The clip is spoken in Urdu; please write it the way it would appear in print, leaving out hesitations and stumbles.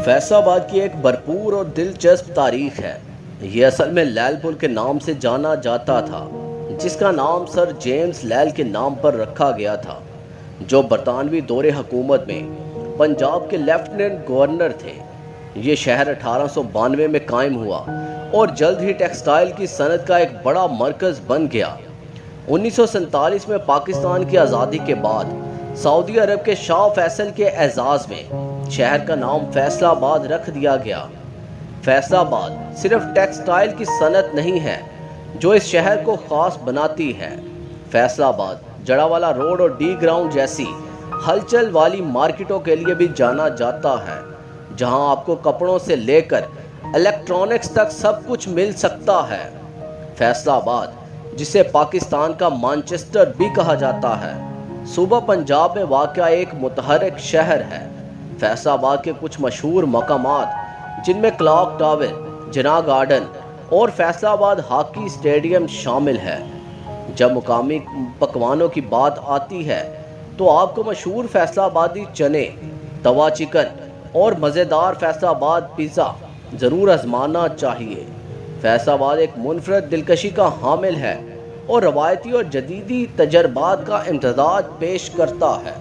فیصل آباد کی ایک بھرپور اور دلچسپ تاریخ ہے۔ یہ اصل میں لیل پور کے نام سے جانا جاتا تھا، جس کا نام سر جیمز لیل کے نام پر رکھا گیا تھا، جو برطانوی دور حکومت میں پنجاب کے لیفٹیننٹ گورنر تھے۔ یہ شہر 1892 میں قائم ہوا اور جلد ہی ٹیکسٹائل کی صنعت کا ایک بڑا مرکز بن گیا۔ 1947 میں پاکستان کی آزادی کے بعد سعودی عرب کے شاہ فیصل کے اعزاز میں شہر کا نام فیصل آباد رکھ دیا گیا۔ فیصل آباد صرف ٹیکسٹائل کی صنعت نہیں ہے جو اس شہر کو خاص بناتی ہے۔ فیصل آباد جڑاوالا روڈ اور ڈی گراؤنڈ جیسی ہلچل والی مارکیٹوں کے لیے بھی جانا جاتا ہے، جہاں آپ کو کپڑوں سے لے کر الیکٹرانکس تک سب کچھ مل سکتا ہے۔ فیصل آباد، جسے پاکستان کا مانچسٹر بھی کہا جاتا ہے، صوبہ پنجاب میں واقع ایک متحرک شہر ہے۔ فیصل آباد کے کچھ مشہور مقامات، جن میں کلاک ٹاور، جناح گارڈن اور فیصل آباد ہاکی اسٹیڈیم شامل ہے۔ جب مقامی پکوانوں کی بات آتی ہے تو آپ کو مشہور فیصل آبادی چنے، توا چکن اور مزیدار فیصل آباد پیزا ضرور آزمانا چاہیے۔ فیصل آباد ایک منفرد دلکشی کا حامل ہے اور روایتی اور جدیدی تجربات کا امتزاج پیش کرتا ہے۔